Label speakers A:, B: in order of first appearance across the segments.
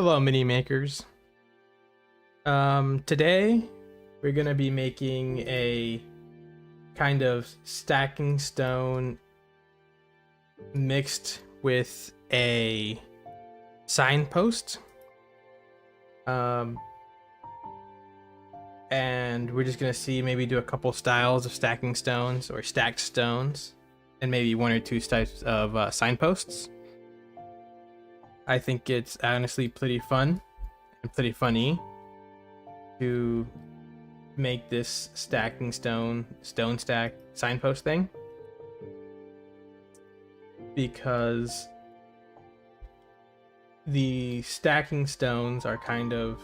A: Hello, mini makers. Today we're gonna be making a kind of stacking stone mixed with a signpost. And we're just gonna see maybe do a couple styles of stacking stones or stacked stones, and maybe one or two types of signposts. I think it's honestly pretty fun and pretty funny to make this stacking stone stack signpost thing, because the stacking stones are kind of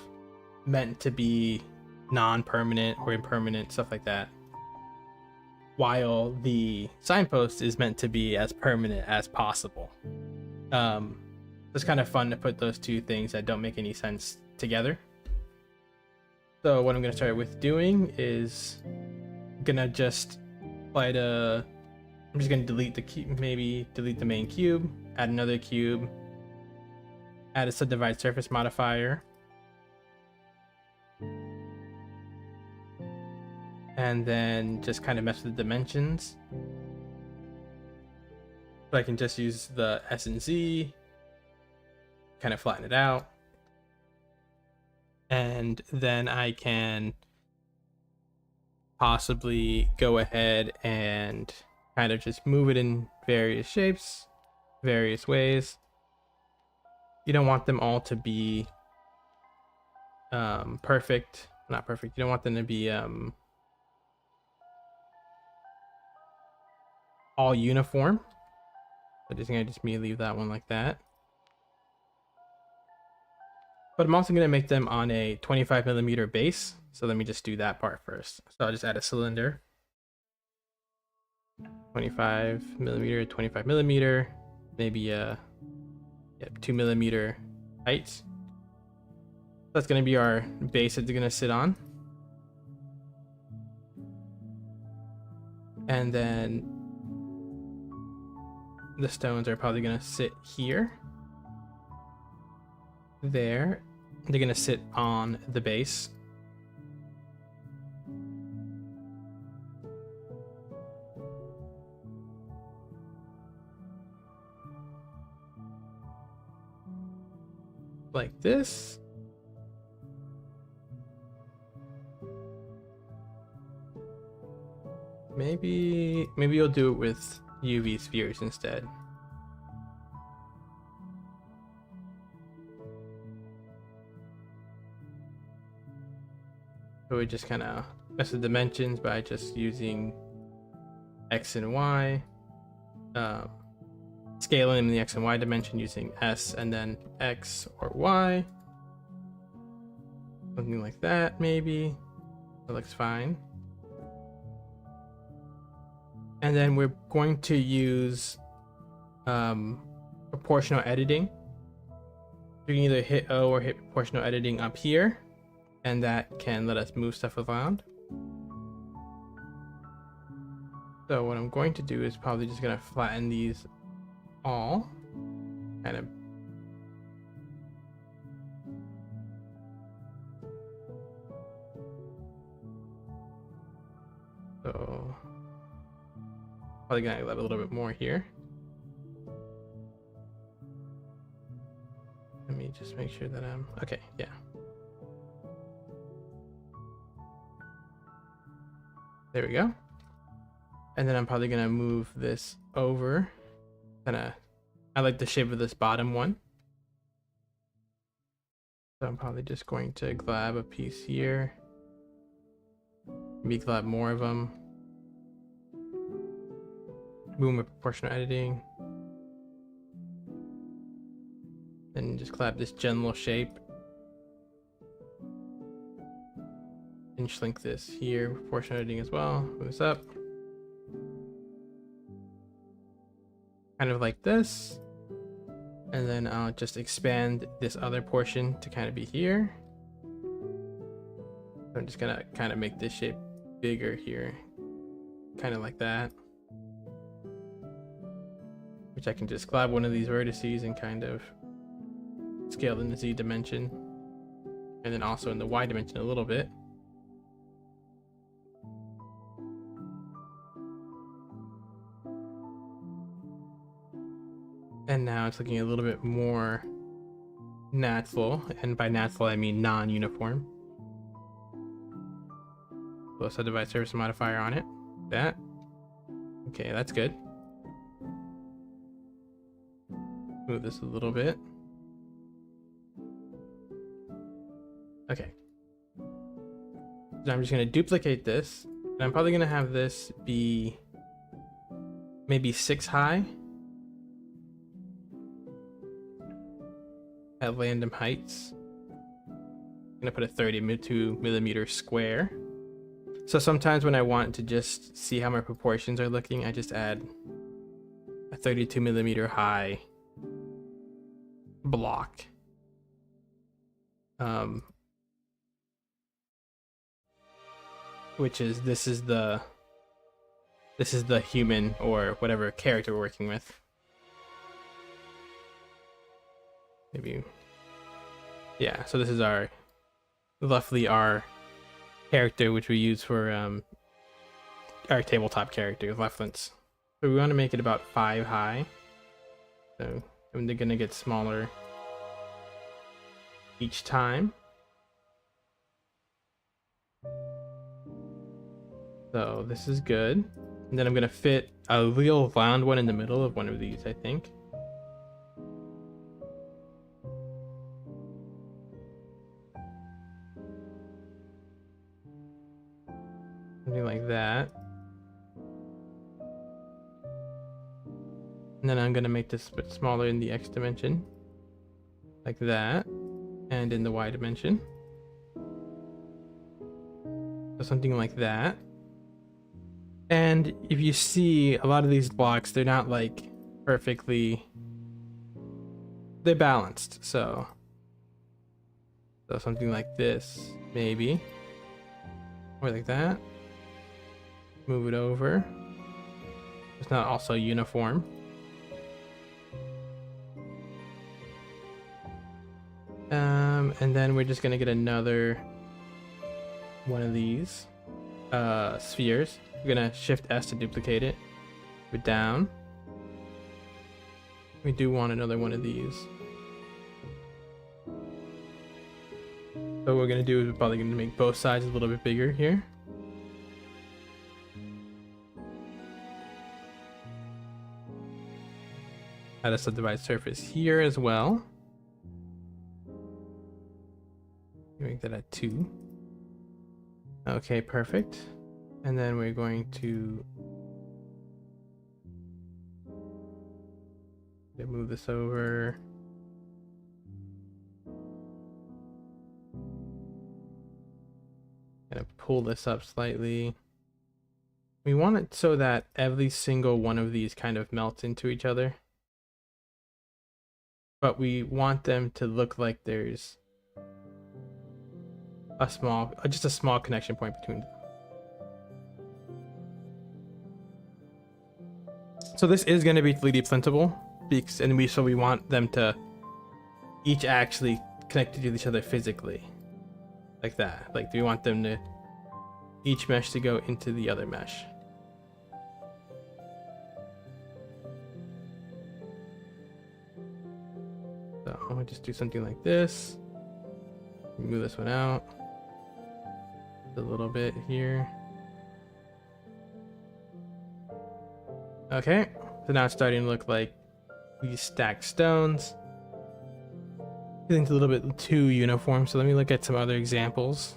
A: meant to be non-permanent or impermanent, stuff like that, while the signpost is meant to be as permanent as possible. It's kind of fun to put those two things that don't make any sense together. So what I'm going to start with doing is gonna just apply to, I'm just going to delete the cube, maybe delete the main cube, add another cube, add a subdivide surface modifier, and then just kind of mess with the dimensions. So I can just use the S and Z, kind of flatten it out, and then I can possibly go ahead and kind of just move it in various shapes, various ways. You don't want them all to be perfect, not perfect. You don't want them to be all uniform. So just gonna leave that one like that. But I'm also gonna make them on a 25mm base. So let me just do that part first. So I'll just add a cylinder. 25mm, 25mm, maybe a 2mm height. That's gonna be our base that they're gonna sit on. And then the stones are probably gonna sit here. There. They're gonna sit on the base. Like this. Maybe you'll do it with UV spheres instead. So we just kind of mess with dimensions by just using X and Y, scaling in the X and Y dimension using S and then X or Y, something like that. Maybe that looks fine. And then we're going to use proportional editing. You can either hit O or hit proportional editing up here, and that can let us move stuff around. So what I'm going to do is probably just gonna flatten these all, kind of. So probably gonna add a little bit more here. Let me just make sure that I'm okay. Yeah. There we go. And then I'm probably gonna move this over. I like the shape of this bottom one. So I'm probably just going to grab a piece here. Maybe grab more of them. Boom with proportional editing. Then just grab this general shape. And shrink this here, proportional editing as well. Move this up. Kind of like this. And then I'll just expand this other portion to kind of be here. So I'm just gonna kind of make this shape bigger here. Kind of like that. Which I can just grab one of these vertices and kind of scaled in the Z dimension, and then also in the Y dimension a little bit. And now it's looking a little bit more natural, and by natural I mean non-uniform. We'll subdivide surface modifier on it. That. Okay, that's good. Move this a little bit. Okay. So I'm just gonna duplicate this, and I'm probably gonna have this be maybe 6 high at random heights. I'm gonna put a 32 millimeter square. So sometimes when I want to just see how my proportions are looking, I just add a 32 millimeter high block. Which is this is the human or whatever character we're working with. Maybe, yeah. So this is roughly our character, which we use for our tabletop character, reference. So we want to make it about 5 high. So they're gonna get smaller each time. So this is good. And then I'm gonna fit a real round one in the middle of one of these, I think. Something like that. And then I'm gonna make this a bit smaller in the X dimension. Like that. And in the Y dimension. So something like that. And if you see a lot of these blocks, they're not like perfectly, they're balanced. So something like this, maybe, or like that. Move it over. It's not also uniform. And then we're just gonna get another one of these spheres. We're gonna shift S to duplicate it. We're down. We do want another one of these. So what we're gonna do is we're probably gonna make both sides a little bit bigger here. Add a subdivide surface here as well. Make that at 2. Okay, perfect. And then we're going to move this over. Gonna pull this up slightly. We want it so that every single one of these kind of melts into each other. But we want them to look like there's just a small connection point between them. So this is going to be 3D printable, and we want them to each actually connect to each other physically, like that. Like we want them to each mesh to go into the other mesh. So I'll just do something like this. Move this one out a little bit here. Okay, so now it's starting to look like these stacked stones. I think it's a little bit too uniform, so let me look at some other examples.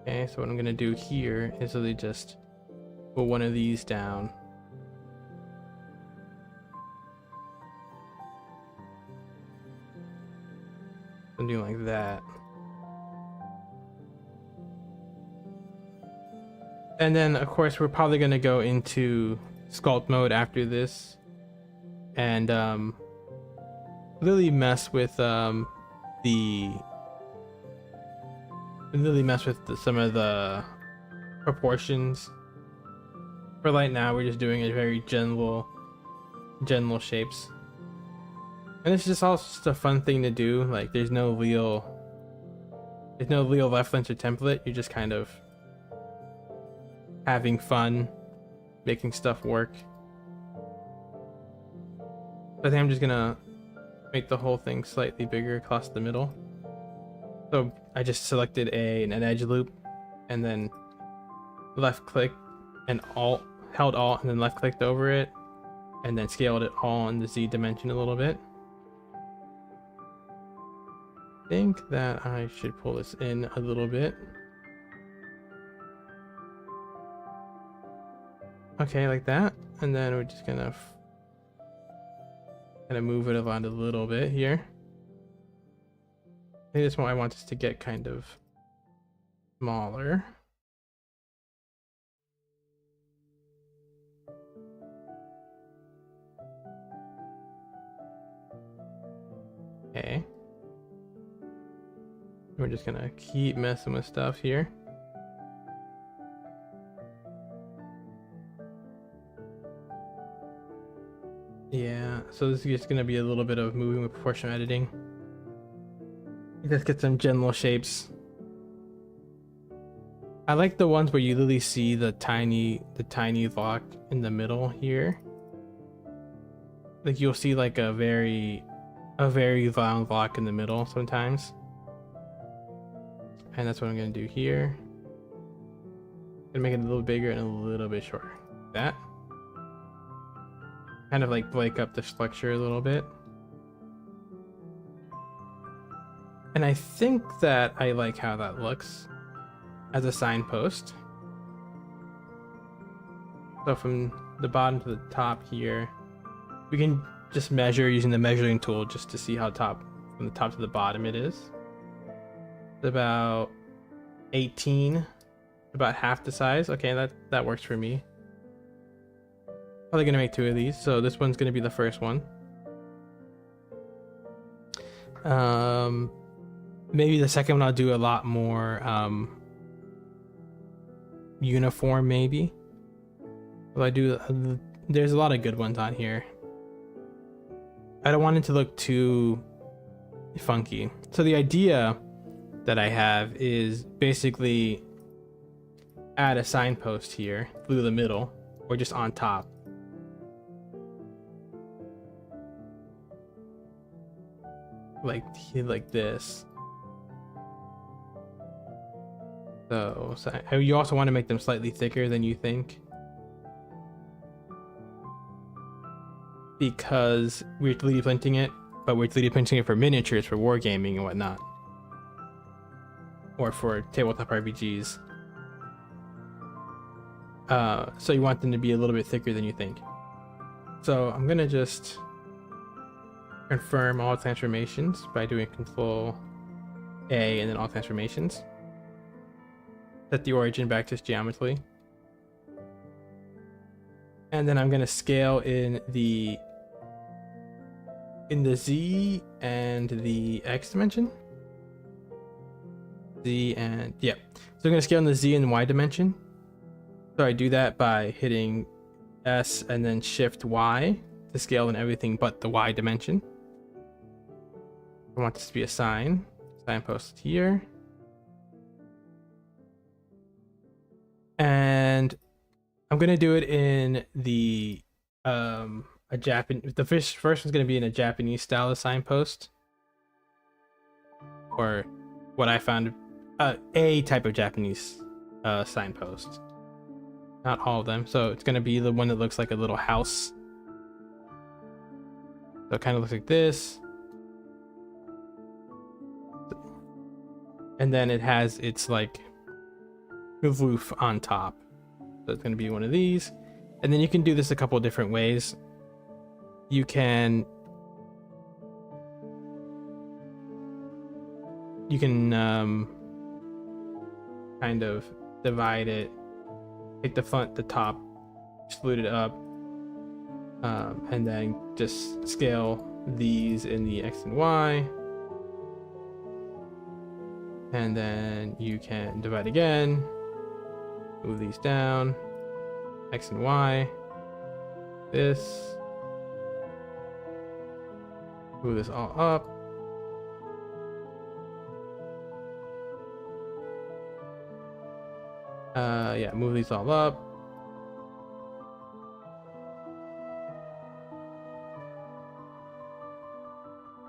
A: Okay, so what I'm gonna do here is really just put one of these down. Something like that. And then of course we're probably going to go into sculpt mode after this and really mess with some of the proportions. For right now we're just doing a very general general shapes. And it's just all just a fun thing to do. Like there's no real reference or template. You're just kind of having fun, making stuff work. I think I'm just gonna make the whole thing slightly bigger across the middle. So I just selected an edge loop and then left click and held Alt and then left clicked over it and then scaled it all in the Z dimension a little bit. I think that I should pull this in a little bit. Okay, like that. And then we're just gonna kind of move it around a little bit here. I think this one I want this to get kind of smaller. Okay. We're just gonna keep messing with stuff here. Yeah, so this is just gonna be a little bit of moving with proportional editing. Let's get some general shapes. I like the ones where you literally see the tiny block in the middle here. Like you'll see like a very round block in the middle sometimes. And that's what I'm gonna do here. Gonna make it a little bigger and a little bit shorter. Like that. Kind of like break up the structure a little bit. And I think that I like how that looks as a signpost. So from the bottom to the top here, we can just measure using the measuring tool just to see how from the top to the bottom it is. It's about 18, about half the size. Okay, that works for me. Probably gonna make 2 of these, so this one's gonna be the first one. Maybe the second one I'll do a lot more uniform, maybe. Well, there's a lot of good ones on here. I don't want it to look too funky. So the idea that I have is basically add a signpost here through the middle or just on top. Like this. So you also want to make them slightly thicker than you think, because we're 3D printing it, but we're 3D printing it for miniatures, for wargaming and whatnot, or for tabletop RPGs. So you want them to be a little bit thicker than you think. So I'm gonna just confirm all transformations by doing Control A and then all transformations. Set the origin back to geometry. And then I'm going to scale in the Z and the X dimension. Z and yeah. So I'm going to scale in the Z and Y dimension. So I do that by hitting S and then Shift Y to scale in everything but the Y dimension. I want this to be a signpost here. And I'm gonna do it in the the first one's gonna be in a Japanese style of signpost, or what I found a type of Japanese signpost. Not all of them. So it's gonna be the one that looks like a little house. So it kind of looks like this. And then it has its like roof on top. So it's going to be one of these. And then you can do this a couple of different ways. You can kind of divide it, take the front, the top, split it up, and then just scale these in the X and Y. And then you can divide again, move these down, X and Y, this, Move this all up. Yeah, move these all up.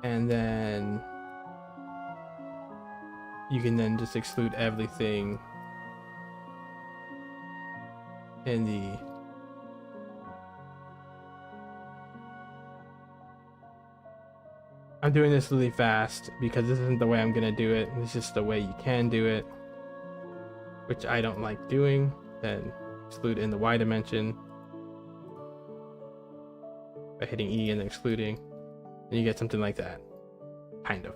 A: And then you can then just exclude everything in the I'm doing this really fast because this isn't the way I'm gonna do it. It's just the way you can do it, which I don't like doing. Then exclude in the Y dimension by hitting E and then excluding, and you get something like that, kind of.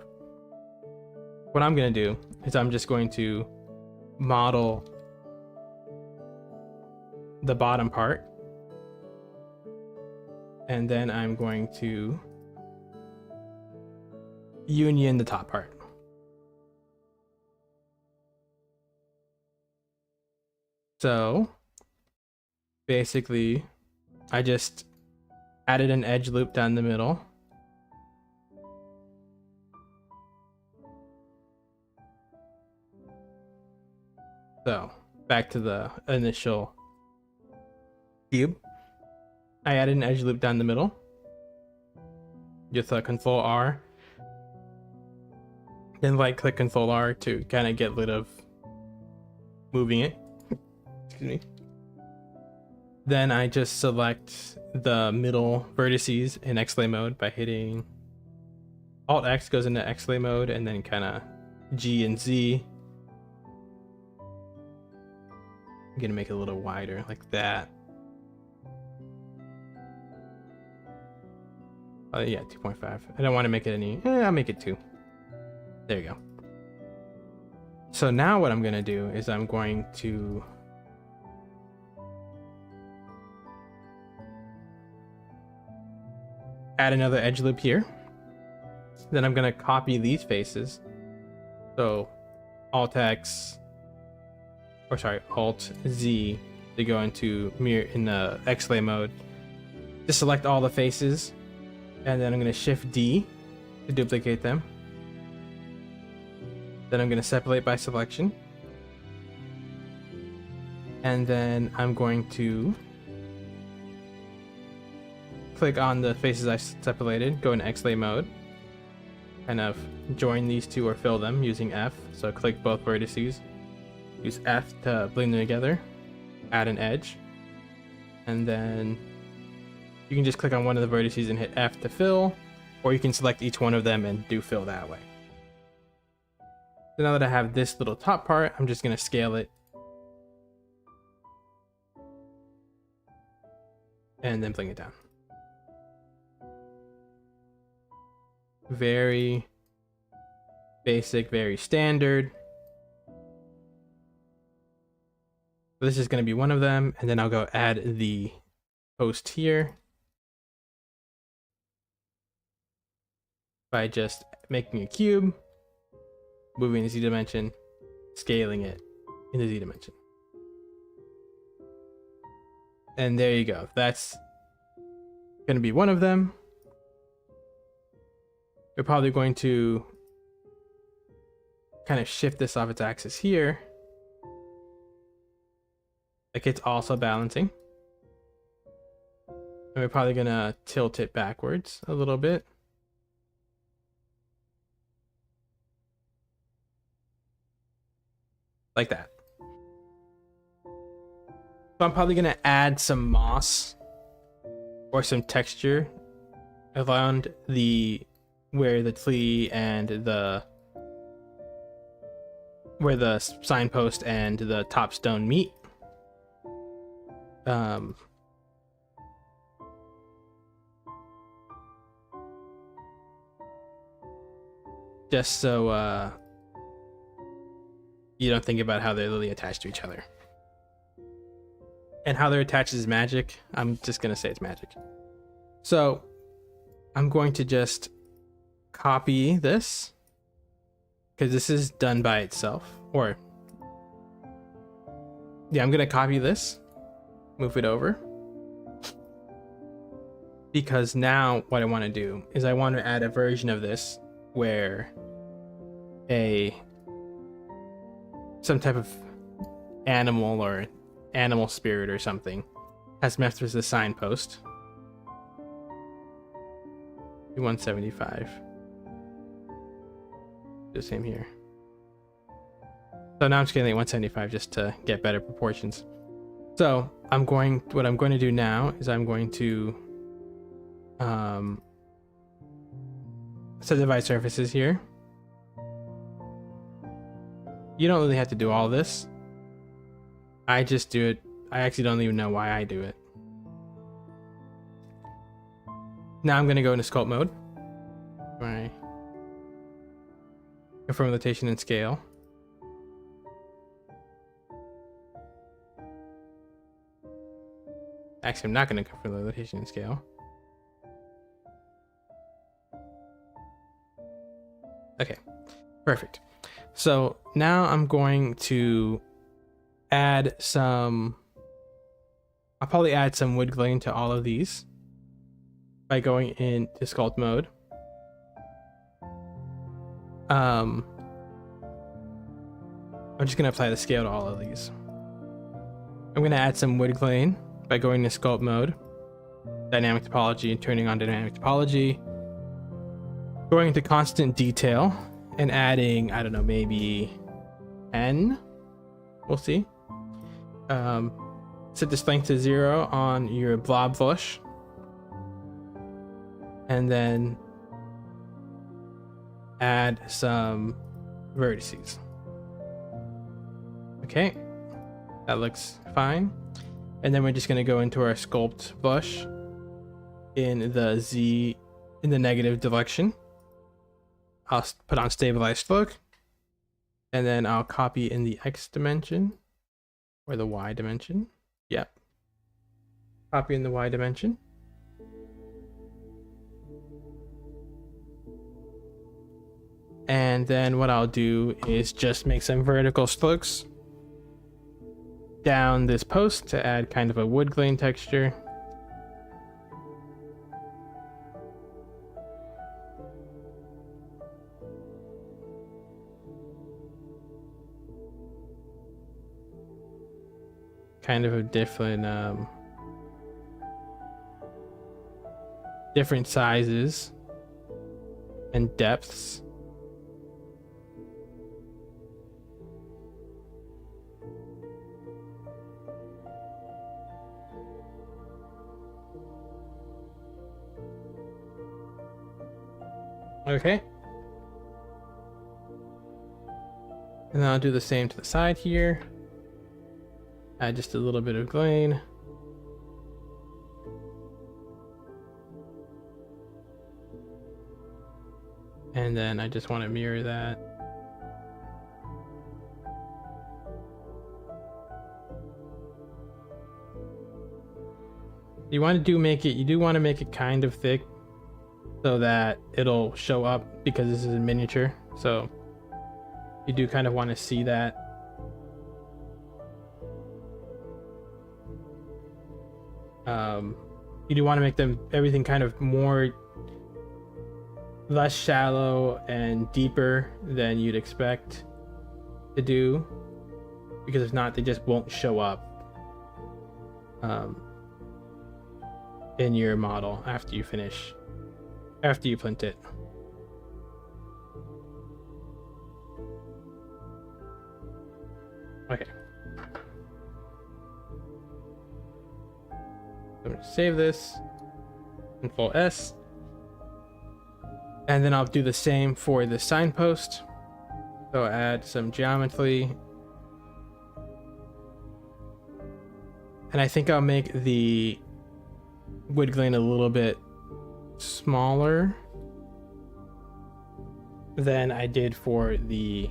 A: What I'm gonna do is I'm just going to model the bottom part, and then I'm going to union the top part. So basically I just added an edge loop down the middle. So back to the initial cube. I added an edge loop down the middle. Just Control R. Then right click Control R to kind of get rid of moving it. Excuse me. Then I just select the middle vertices in X-lay mode by hitting Alt X goes into X-lay mode, and then kind of G and Z. I'm gonna make it a little wider like that. Yeah, 2.5. I don't want to make it any. I'll make it 2. There you go. So now what I'm gonna do is I'm going to add another edge loop here. Then I'm gonna copy these faces. So Alt X, or sorry, Alt Z to go into mirror in the X-lay mode. Just select all the faces, and then I'm gonna Shift D to duplicate them. Then I'm gonna separate by selection. And then I'm going to click on the faces I separated, go in X-lay mode, kind of join these two or fill them using F. So click both vertices, use F to bring them together, add an edge, and then you can just click on one of the vertices and hit F to fill, or you can select each one of them and do fill that way. So now that I have this little top part, I'm just going to scale it and then bring it down. Very basic, very standard. So this is going to be one of them, and then I'll go add the post here by just making a cube, moving the Z dimension, scaling it in the Z dimension. And there you go. That's going to be one of them. We're probably going to kind of shift this off its axis here. Like it's also balancing. And we're probably going to tilt it backwards a little bit. Like that. So I'm probably going to add some moss or some texture around the where the tree and where the signpost and the top stone meet. Just so you don't think about how they're really attached to each other. And how they're attached is magic. I'm just gonna say it's magic. So I'm going to just copy this because this is done by itself. Or yeah, I'm gonna copy this, move it over, because now what I want to do is I want to add a version of this where some type of animal or animal spirit or something has met with the signpost. 175. The same here. So now I'm just getting 175 just to get better proportions. So what I'm going to do now is I'm going to subdivide surfaces here. You don't really have to do all this. I just do it. I actually don't even know why I do it. Now I'm going to go into sculpt mode. Right. Confirm rotation and scale. Actually, I'm not going to confirm the rotation and scale. Okay, perfect. So now I'm going to add some, I'll probably add some wood grain to all of these by going into sculpt mode. I'm just going to apply the scale to all of these. I'm going to add some wood grain by going to sculpt mode, dynamic topology, and turning on dynamic topology. Going into constant detail and adding, I don't know, maybe 10. We'll see. Set this length to 0 on your blob brush. And then add some vertices. Okay, that looks fine. And then we're just going to go into our sculpt brush in the negative direction. I'll put on stabilized stroke, and then I'll copy in the X dimension or the Y dimension. Yep. Copy in the Y dimension. And then what I'll do is just make some vertical strokes down this post to add kind of a wood grain texture. Kind of a different sizes and depths. Okay. And then I'll do the same to the side here. Add just a little bit of grain. And then I just want to mirror that. You do want to make it kind of thick so that it'll show up, because this is a miniature. So you do kind of want to see that. You do want to make everything kind of less shallow and deeper than you'd expect to do, because if not, they just won't show up in your model after you print it. Okay. I'm going to save this, Control S, and then I'll do the same for the signpost. So add some geometry, and I think I'll make the wood grain a little bit smaller than I did for the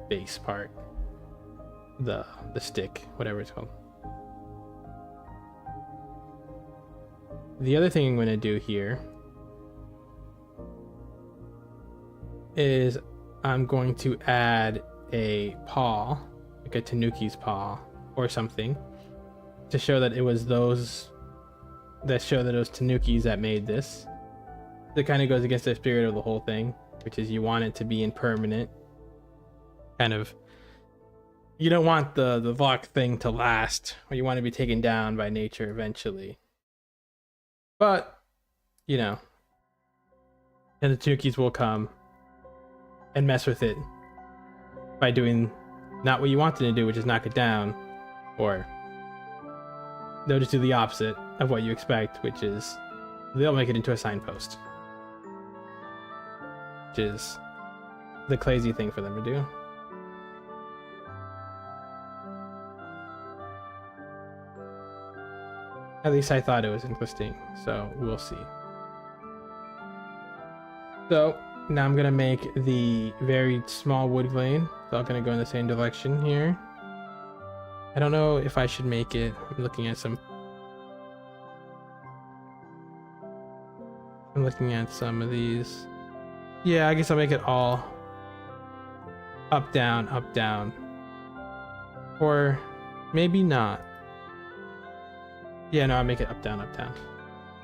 A: base part. The stick, whatever it's called. The other thing I'm going to do here is I'm going to add a paw, like a tanuki's paw or something, to show that it was those that show that it was Tanukis that made this. It kind of goes against the spirit of the whole thing, which is you want it to be impermanent. Kind of, you don't want the lock thing to last, or you want to be taken down by nature eventually. But, you know, and the Tanukis will come and mess with it by doing not what you want them to do, which is knock it down, or they'll just do the opposite of what you expect, which is they'll make it into a signpost, which is the crazy thing for them to do. At least I thought it was interesting, so we'll see. So now I'm gonna make the very small wood glade. So I'm gonna go in the same direction here. I don't know if I should make it. I'm looking at some of these. Yeah, I guess I'll make it all up, down, up, down. Or maybe not. Yeah, no, I'll make it up, down, up, down.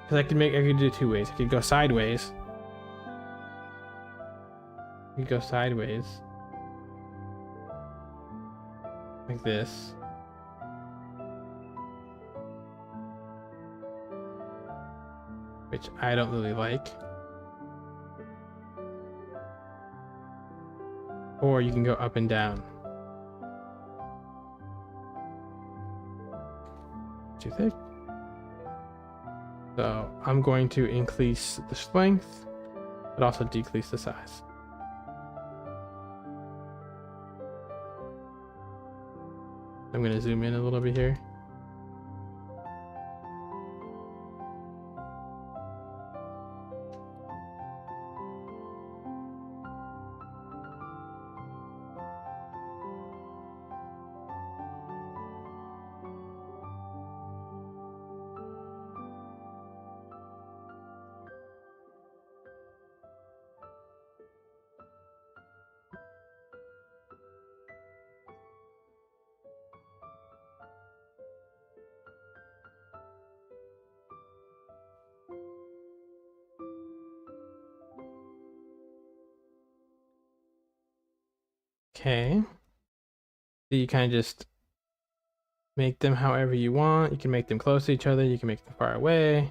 A: Because I could do it two ways. I could go sideways. You go sideways. Like this. Which I don't really like. Or you can go up and down. Too thick. So I'm going to increase the strength, but also decrease the size. I'm going to zoom in a little bit here. Okay. So you kind of just make them however you want. You can make them close to each other. You can make them far away.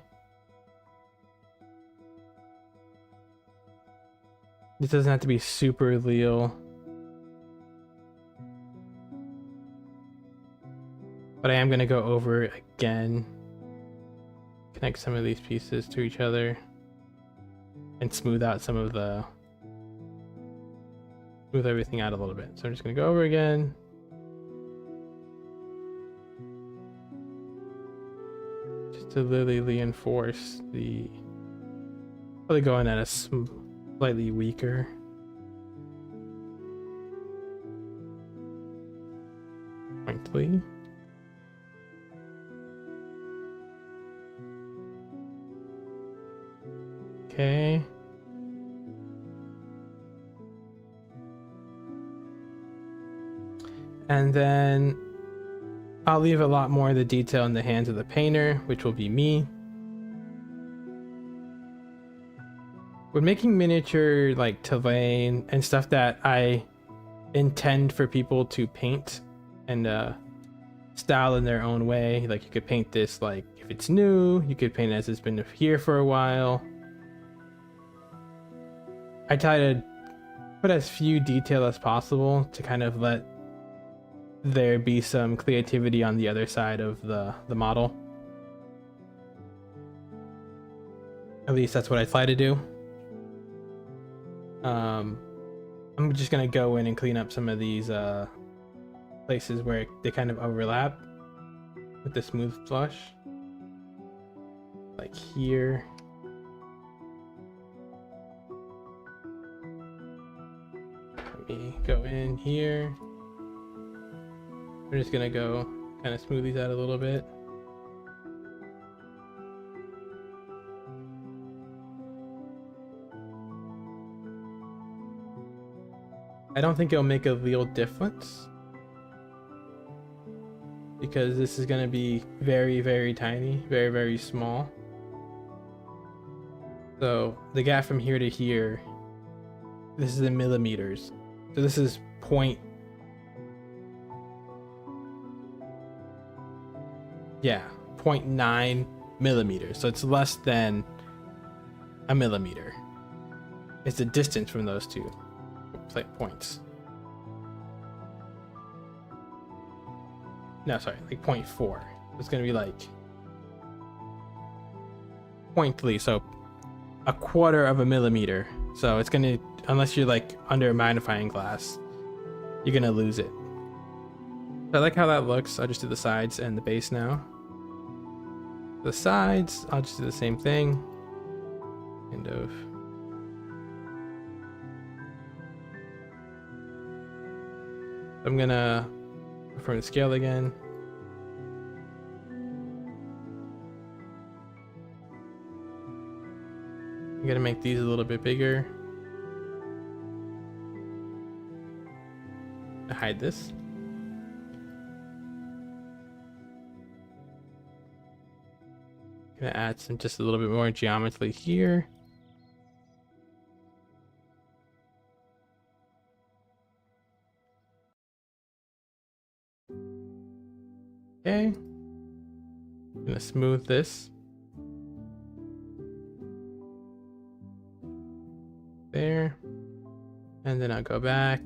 A: This doesn't have to be super real. But I am going to go over it again. Connect some of these pieces to each other. And smooth out some of the... Smooth everything out a little bit. So I'm just going to go over again. Just to really reinforce the... Probably going at a slightly weaker. Pointly. Okay. And then I'll leave a lot more of the detail in the hands of the painter, which will be me. When making miniature like terrain and stuff that I intend for people to paint and style in their own way, like you could paint this like if it's new, you could paint it as it's been here for a while. I try to put as few detail as possible to kind of let there be some creativity on the other side of the model. At least that's what I try to do. I'm just gonna go in and clean up some of these places where they kind of overlap with the smooth flush, like here. Let me go in here. We're just gonna go kind of smooth these out a little bit. I don't think it'll make a real difference. because this is going to be very, very tiny, very, very small. So the gap from here to here, this is in millimeters. So this is 0.9 millimeters. So it's less than a millimeter. It's the distance from those two points. No, sorry, like 0.4. It's gonna be like 0.3, so a quarter of a millimeter. So it's gonna, unless you're like under a magnifying glass, you're gonna lose it. So I like how that looks. I'll just do the sides and the base now. The sides, I'll just do the same thing. Kind of. I'm gonna confirm the scale again. I'm gonna make these a little bit bigger. Hide this. Gonna add some, just a little bit more geometry here. Okay. Gonna smooth this. There. And then I'll go back.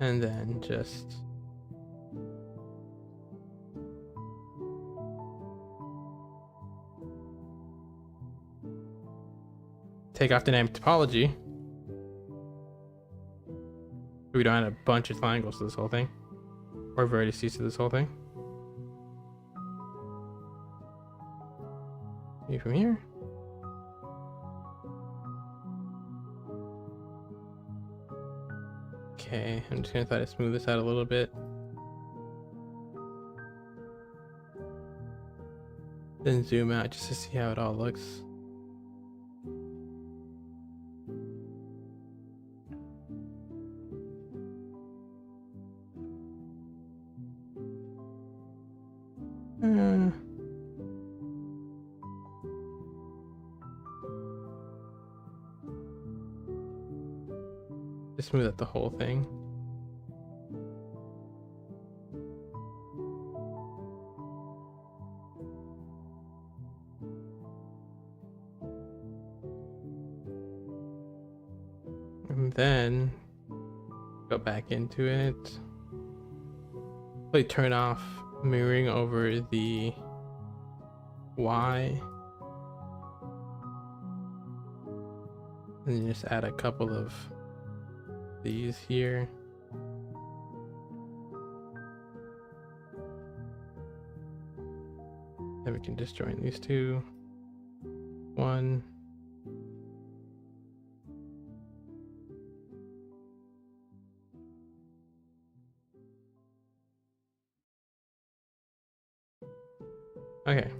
A: And then just take off the name topology. We don't add a bunch of triangles to this whole thing, or vertices to this whole thing. Maybe from here. Okay, I'm just gonna try to smooth this out a little bit. Then zoom out just to see how it all looks. Just smooth out the whole thing. And then go back into it. Probably turn off mirroring over the Y. And then just add a couple of these here. Then we can just join these two. One. Okay.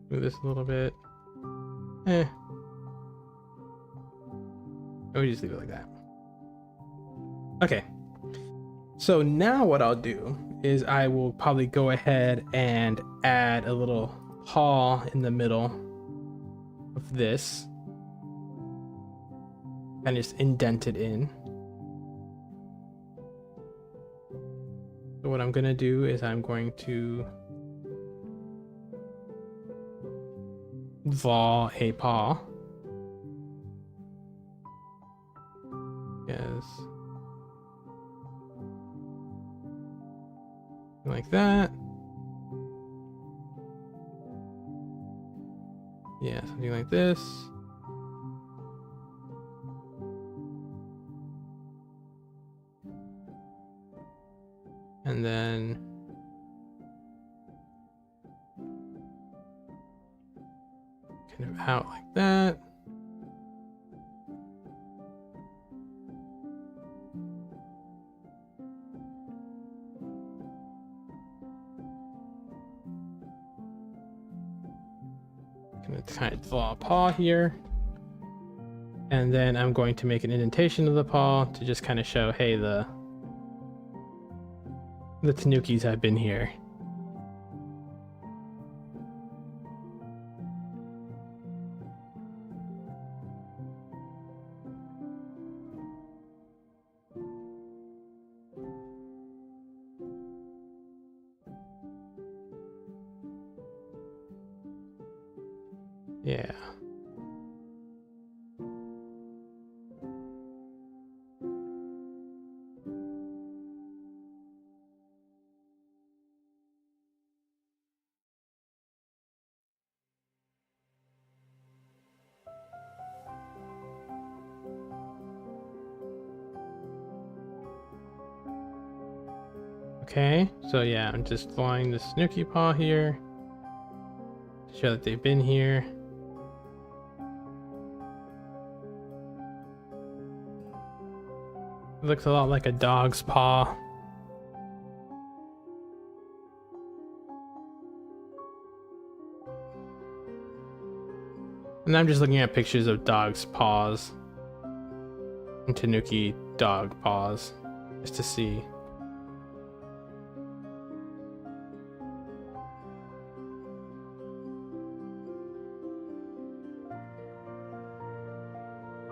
A: Move this a little bit. We just leave it like that. Okay. So now what I'll do is I will probably go ahead and add a little hall in the middle of this and just indent it in. So what I'm going to do is I'm going to draw a paw. Yes. Like that. Yeah, something like this. And then kind of out like that. I'm going to kind of draw a paw here. And then I'm going to make an indentation of the paw to just kind of show, hey, the Tanukis have been here. Yeah. Okay, so yeah, I'm just drawing the Tanuki paw here to show that they've been here. It looks a lot like a dog's paw. And I'm just looking at pictures of dogs' paws and Tanuki dog paws just to see.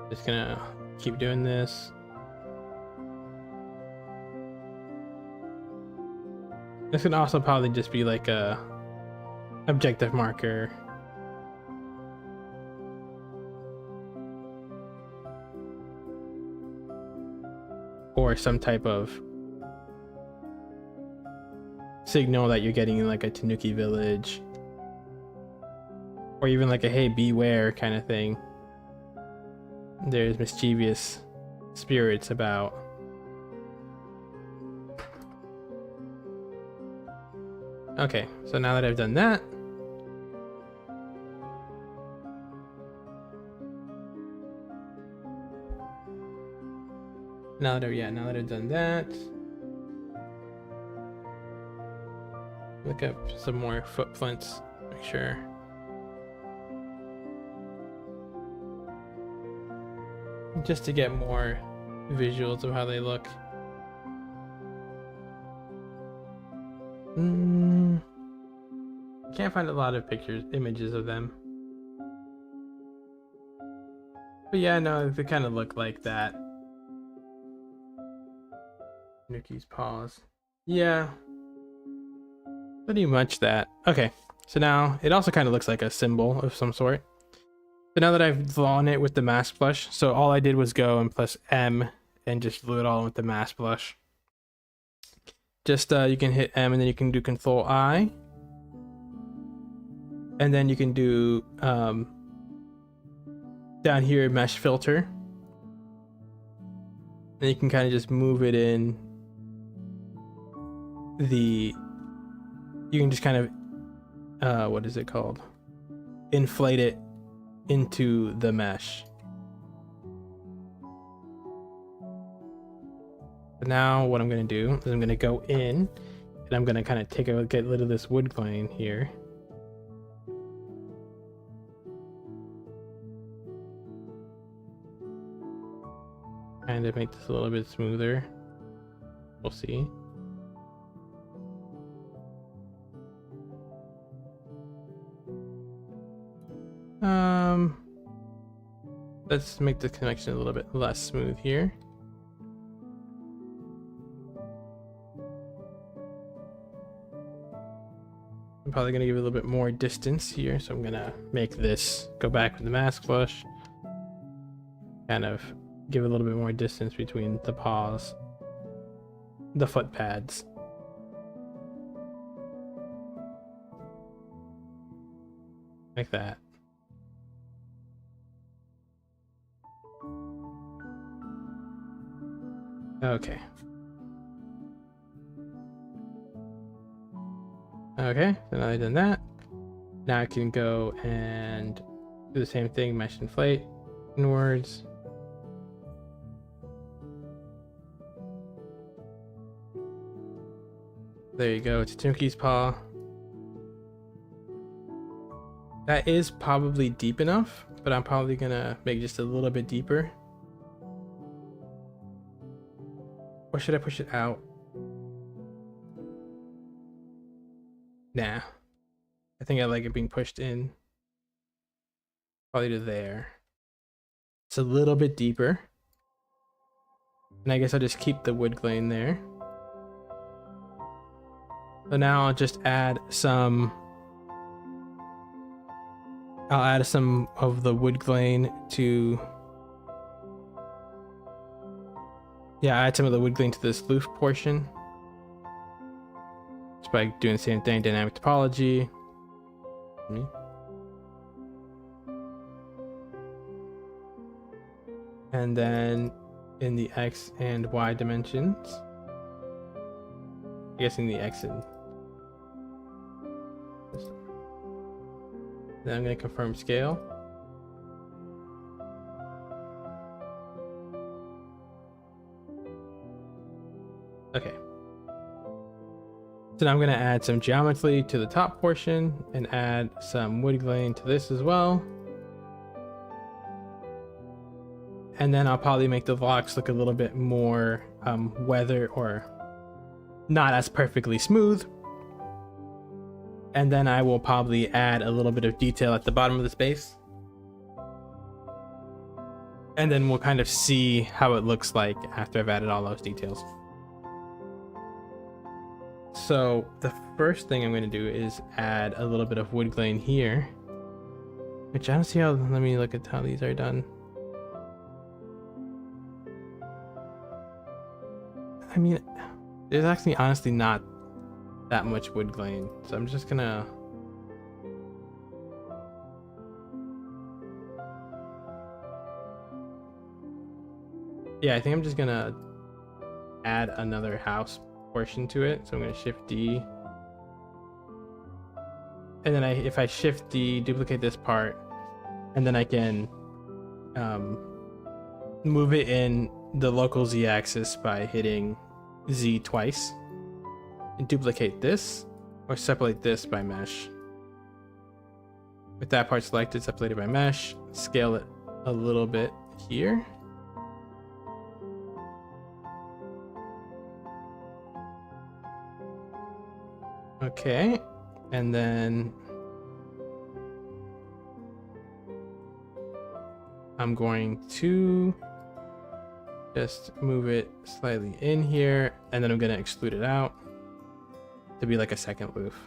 A: Just gonna keep doing this. This could also probably just be like a objective marker. Or some type of signal that you're getting in like a Tanuki village. Or even like a hey, beware kind of thing. There's mischievous spirits about. Okay, so now that I've done that, now that I've done that, look up some more footprints, make sure. Just to get more visuals of how they look. Can't find a lot of images of them. But yeah, no, they kind of look like that. Tanuki's paws. Yeah. Pretty much that. Okay, so now it also kind of looks like a symbol of some sort. So now that I've drawn it with the mask blush, so all I did was go and press M and just glue it all with the mask blush. Just you can hit M and then you can do Control I. And then you can do down here mesh filter. And you can kind of just move it in you can just kind of what is it called? Inflate it into the mesh. But now what I'm going to do is I'm going to go in and I'm going to kind of get rid of this wood grain here. Kind of make this a little bit smoother. We'll see. Let's make the connection a little bit less smooth here. I'm probably gonna give it a little bit more distance here, so I'm gonna make this go back with the mask blush. Kind of give a little bit more distance between the paws, the foot pads. Like that. Okay. Okay, so now I've done that. Now I can go and do the same thing, mesh inflate inwards. There you go, it's Tanuki's paw. That is probably deep enough, but I'm probably gonna make it just a little bit deeper. Or should I push it out? Nah. I think I like it being pushed in. Probably to there. It's a little bit deeper. And I guess I'll just keep the wood grain there. So now I'll just add some... I'll add some of the wood grain to... Yeah, add some of the wood grain to this roof portion. Just by doing the same thing, dynamic topology. And then in the X and Y dimensions, I'm guessing the X and then I'm going to confirm scale. Okay. So now I'm going to add some geometry to the top portion and add some wood grain to this as well. And then I'll probably make the blocks look a little bit more weathered or not as perfectly smooth. And then I will probably add a little bit of detail at the bottom of the space. And then we'll kind of see how it looks like after I've added all those details. So the first thing I'm going to do is add a little bit of wood grain here. Which I don't see how, let me look at how these are done. I mean, there's actually honestly not that much wood grain, so I'm just gonna I think I'm just gonna add another house portion to it. So I'm gonna shift D, and then if I shift D, duplicate this part, and then I can move it in the local Z axis by hitting Z twice. And duplicate this or separate this by mesh. With that part selected, separated by mesh, scale it a little bit here. Okay, and then I'm going to just move it slightly in here, and then I'm going to extrude it out to be like a second roof.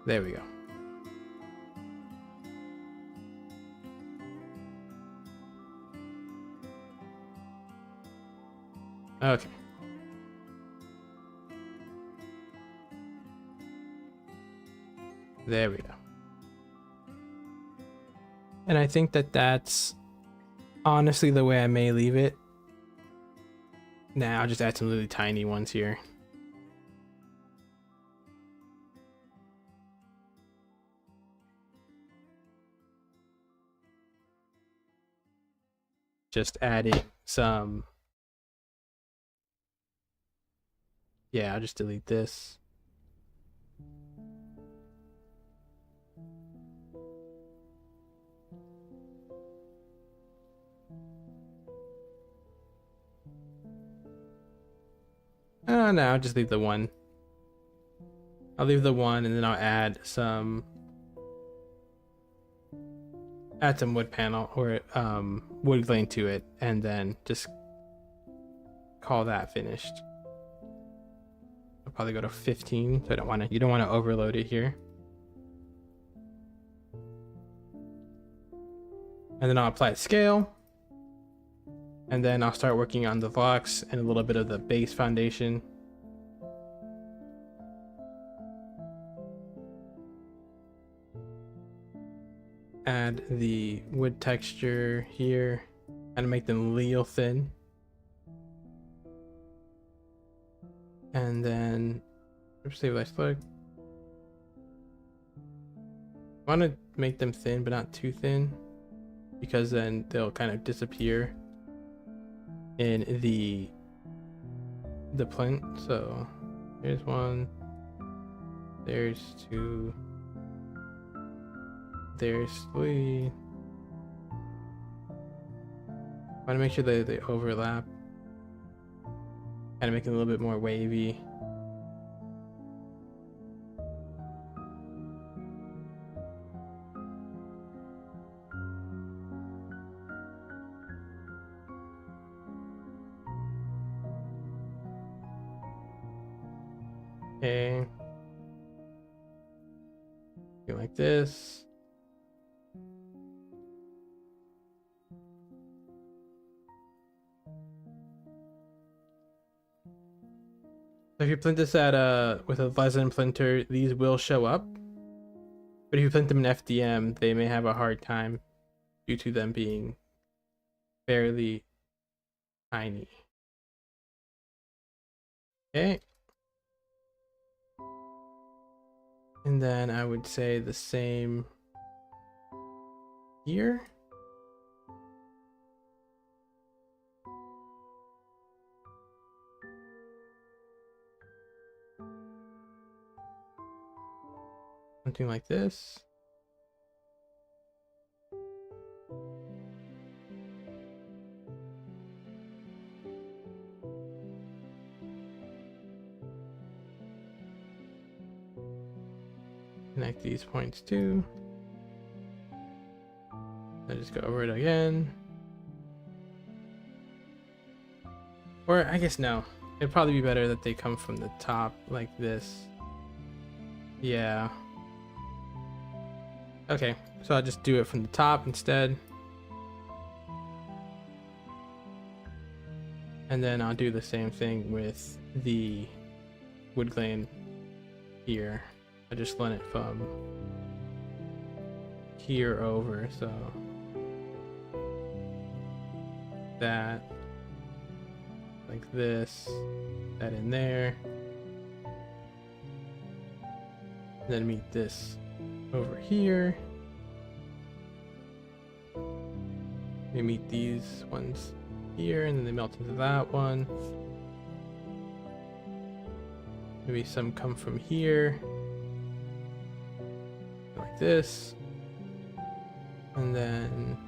A: There we go. Okay. There we go. And I think that that's honestly the way I may leave it. Nah, I'll just add some really tiny ones here. Just adding some... Yeah, I'll just delete this. No, I'll just leave the one. I'll leave the one, and then I'll add some wood panel or wood grain to it, and then just call that finished. I'll probably go to 15, so you don't want to overload it here. And then I'll apply scale. And then I'll start working on the blocks and a little bit of the base foundation. Add the wood texture here and make them real thin. And then stabilize look. I want to make them thin, but not too thin, because then they'll kind of disappear in the plant. So here's one, there's two, there slowly. I want to make sure that they overlap. Kind of make it a little bit more wavy. Okay. Go like this. So if you print this at with a resin printer, these will show up. But if you print them in FDM, they may have a hard time due to them being fairly tiny. Okay. And then I would say the same here. Something like this. Connect these points too. I just go over it again. Or I guess no. It'd probably be better that they come from the top like this. Yeah. Okay, so I'll just do it from the top instead. And then I'll do the same thing with the wood grain here. I just run it from here over, so that, like this, that in there, then meet this over here. We meet these ones here, and then they melt into that one. Maybe some come from here, like this, and then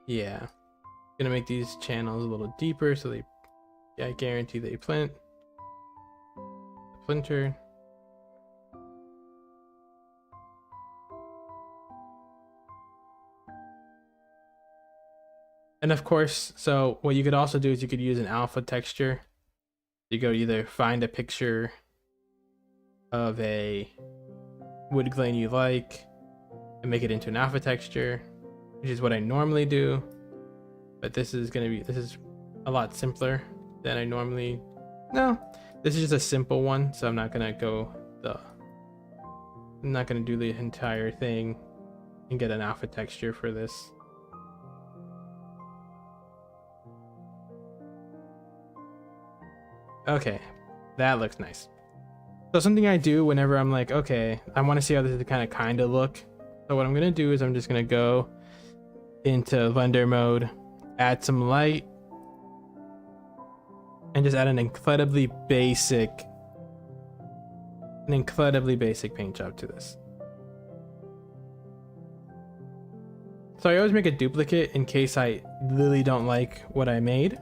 A: yeah, gonna make these channels a little deeper so they, yeah, I guarantee they plinter. And of course, so what you could also do is you could use an alpha texture. You go either find a picture of a wood grain you like and make it into an alpha texture, which is what I normally do. But this is a lot simpler than I normally. No, this is just a simple one, so I'm not gonna do the entire thing and get an alpha texture for this. Okay, that looks nice. So something I do whenever I'm like, okay, I want to see how this is kind of look. So what I'm gonna do is I'm just gonna go into render mode, add some light, and just add an incredibly basic paint job to this. So I always make a duplicate in case I really don't like what I made.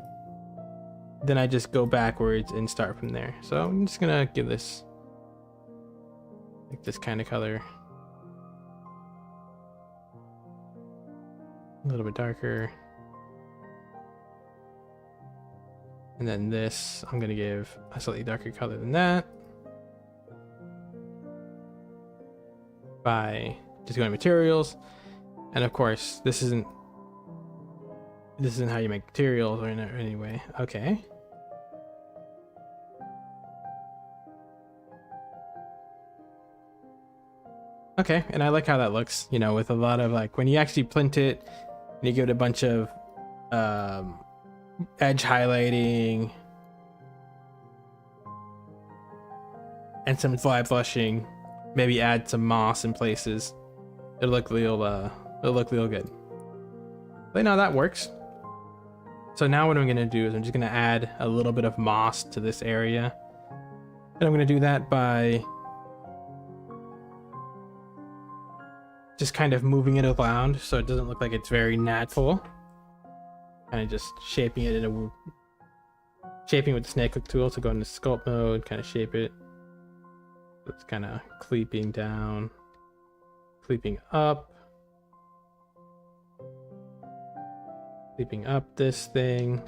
A: Then I just go backwards and start from there. So I'm just gonna give this like this kind of color, a little bit darker, and then this I'm gonna give a slightly darker color than that by just going to materials. And of course this isn't how you make materials or in any way. Okay. Okay, and I like how that looks, you know, with a lot of like when you actually print it and you give it a bunch of edge highlighting and some fly blushing, maybe add some moss in places. It'll look real good. But no, that works. So now what I'm gonna do is I'm just gonna add a little bit of moss to this area. And I'm gonna do that by just kind of moving it around so it doesn't look like it's very natural. Kind of just shaping it shaping with the snake hook tool. So go into sculpt mode, kind of shape it. It's kind of cleaping down, cleaping up this thing.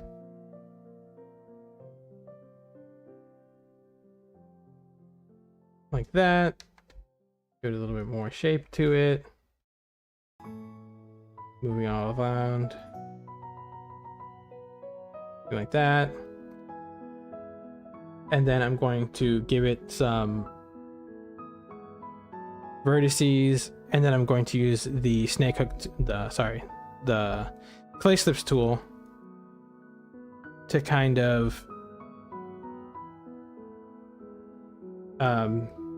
A: Like that. Give it a little bit more shape to it. Moving all around. Like that. And then I'm going to give it some vertices, and then I'm going to use the snake hook, the clay slips tool to kind of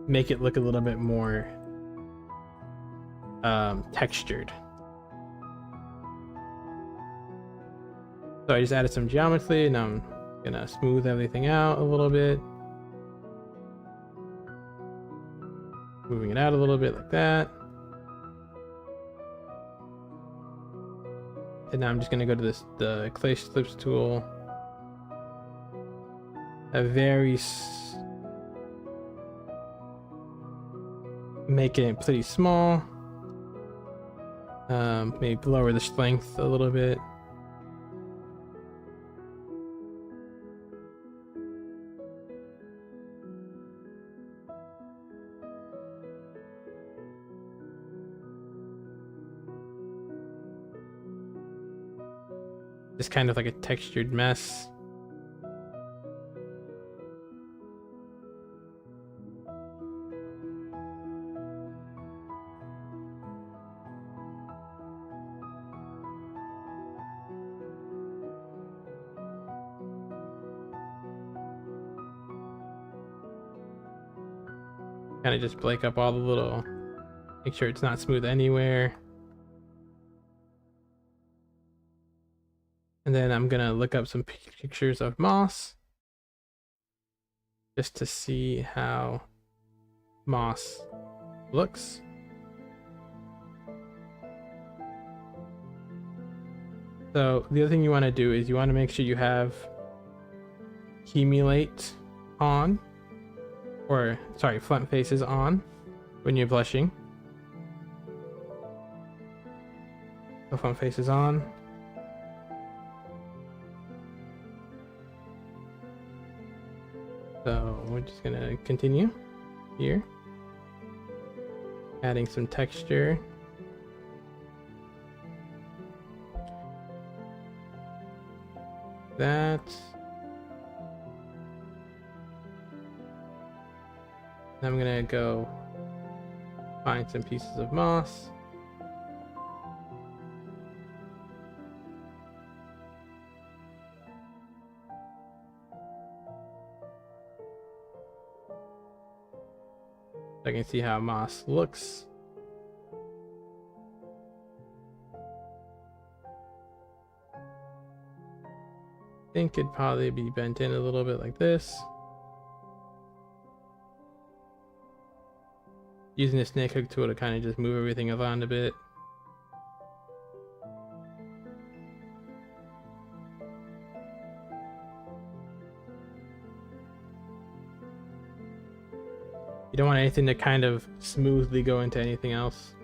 A: make it look a little bit more textured. So I just added some geometry, and now I'm gonna smooth everything out a little bit. Moving it out a little bit like that. And now I'm just gonna go to the clay slips tool. Making it pretty small. Maybe lower the strength a little bit. Just kind of like a textured mess. Kind of just break up all the little, make sure it's not smooth anywhere. And then I'm gonna look up some pictures of moss just to see how moss looks. So the other thing you want to do is you want to make sure you have accumulate on, or sorry, front faces on when you're blushing. So front faces on. So we're just gonna continue here, adding some texture. That. Then I'm gonna go find some pieces of moss. So I can see how moss looks. I think it'd probably be bent in a little bit like this. Using the snake hook tool to kind of just move everything around a bit. You don't want anything to kind of smoothly go into anything else.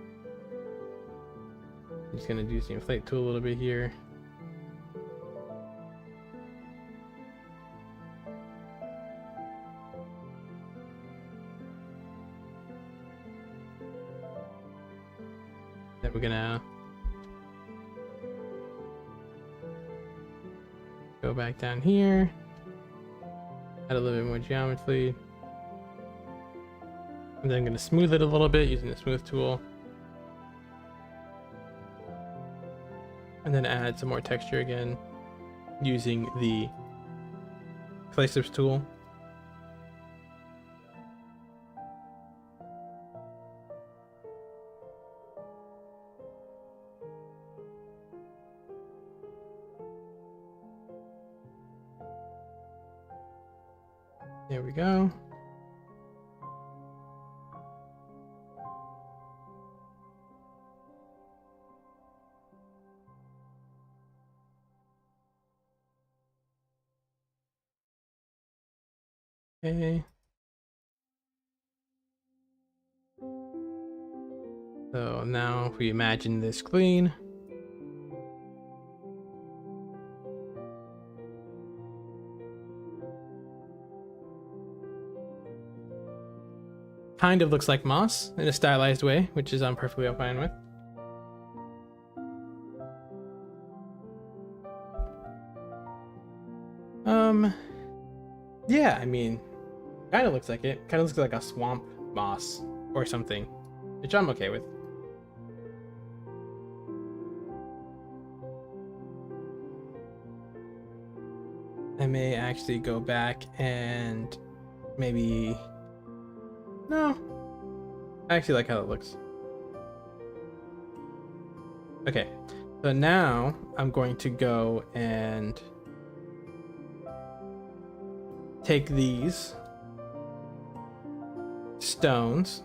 A: I'm just gonna use the inflate tool a little bit here. Then we're gonna go back down here, add a little bit more geometry. And then I'm going to smooth it a little bit using the smooth tool. And then add some more texture again using the clay slips tool. There we go. Okay. So now if we imagine this clean, kind of looks like moss in a stylized way, which is I'm perfectly fine with. Yeah, I mean, kind of looks like it. Kind of looks like a swamp moss or something, which I'm okay with. I may actually go back and maybe... No, I actually like how it looks. Okay, so now I'm going to go and take these stones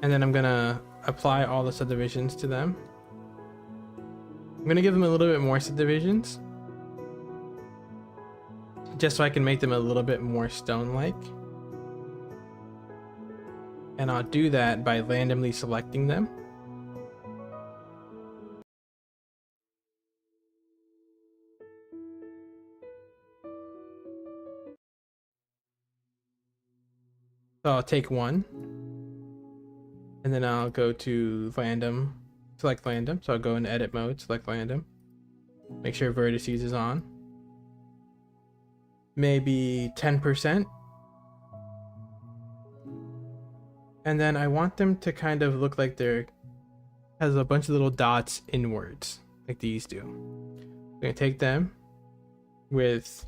A: and then I'm gonna apply all the subdivisions to them. I'm gonna give them a little bit more subdivisions just so I can make them a little bit more stone-like. And I'll do that by randomly selecting them. So I'll take one, and then I'll go to random, select random. So I'll go into edit mode, select random, make sure vertices is on. Maybe 10%. And then I want them to kind of look like they're has a bunch of little dots inwards, like these do. I'm gonna take them with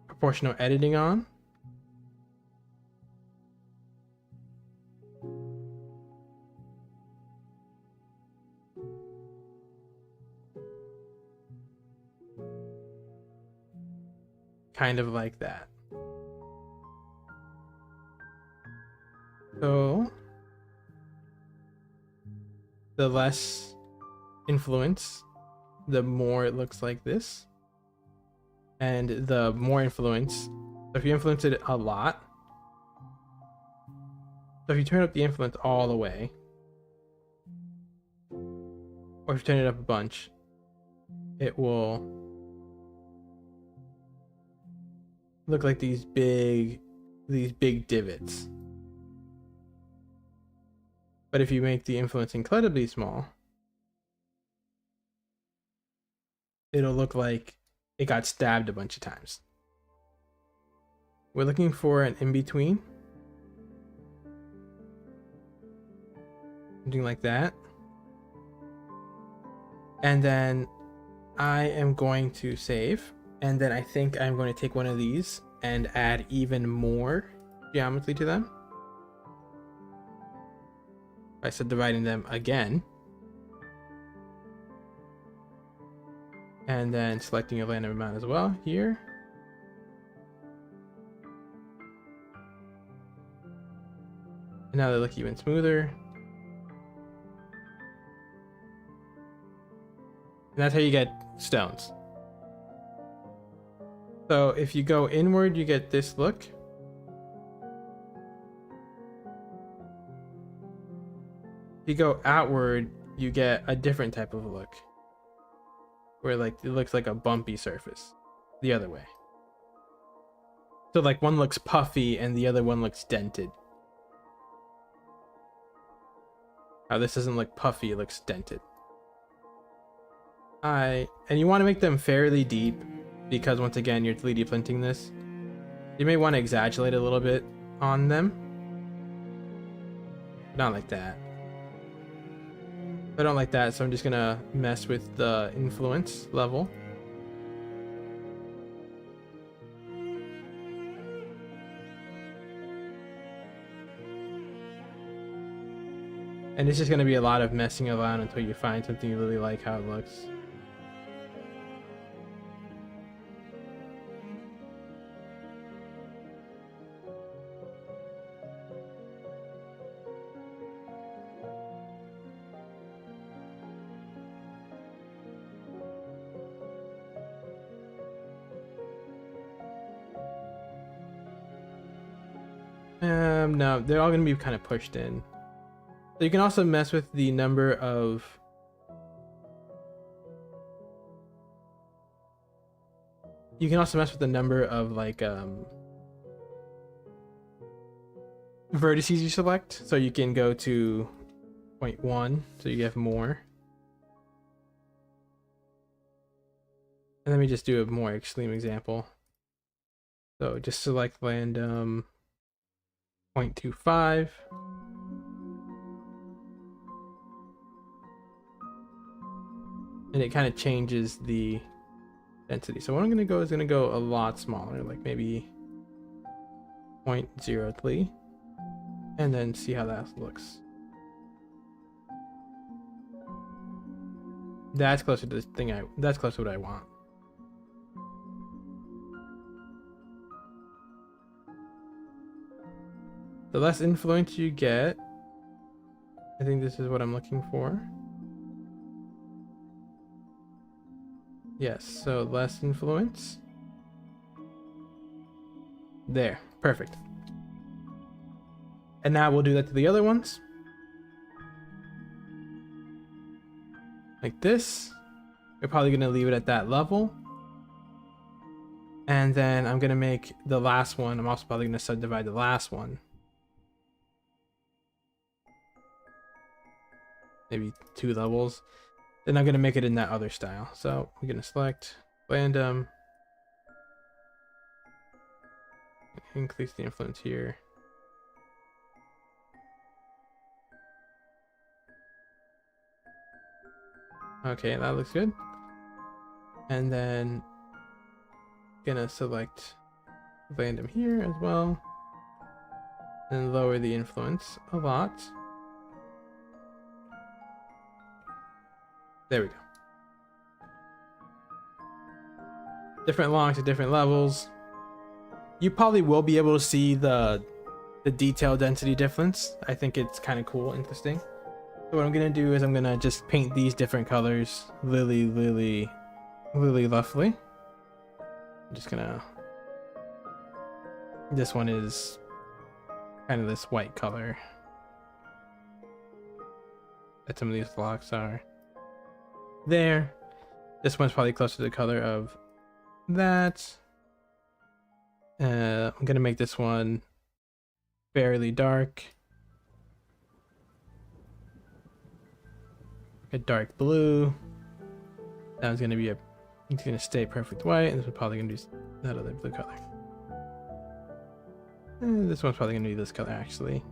A: proportional editing on. Kind of like that. So the less influence, the more it looks like this. And the more influence, so if you influence it a lot, so if you turn up the influence all the way, or if you turn it up a bunch, it will look like these big divots. But if you make the influence incredibly small, it'll look like it got stabbed a bunch of times. We're looking for an in-between. Something like that. And then I am going to save. And then I think I'm going to take one of these and add even more geometry to them by subdividing them again. And then selecting a random amount as well here. And now they look even smoother. And that's how you get stones. So if you go inward, you get this look. If you go outward, you get a different type of look. Where like it looks like a bumpy surface. The other way. So like one looks puffy and the other one looks dented. Now this doesn't look puffy, it looks dented. And you want to make them fairly deep because once again you're 3D printing this. You may want to exaggerate a little bit on them. Not like that. I don't like that, so I'm just gonna mess with the influence level. And it's just gonna be a lot of messing around until you find something you really like how it looks. No, they're all going to be kind of pushed in. So you can also mess with the number of like vertices you select. So you can go to 0.1, so you have more. And let me just do a more extreme example. So just select random 0.25. And it kind of changes the density. So what I'm going to go is going to go a lot smaller, like maybe 0.03, and then see how that looks. That's closer to this thing. That's close to what I want. The less influence you get, I think this is what I'm looking for. Yes, so less influence. There, perfect. And now we'll do that to the other ones. Like this. We're probably gonna leave it at that level. And then I'm gonna make the last one, I'm also probably gonna subdivide the last one. Maybe 2 levels. Then I'm gonna make it in that other style. So we're gonna select random, increase the influence here. Okay, that looks good. And then gonna select random here as well, and lower the influence a lot. There we go. Different longs at different levels. You probably will be able to see the detail density difference. I think it's kind of cool, interesting. So what I'm gonna do is I'm gonna just paint these different colors really roughly. I'm just gonna. This one is kind of this white color that some of these blocks are. There. This one's probably closer to the color of that. I'm gonna make this one fairly dark. A dark blue. That one's gonna be it's gonna stay perfect white, and this one's probably gonna do that other blue color. And this one's probably gonna be this color actually.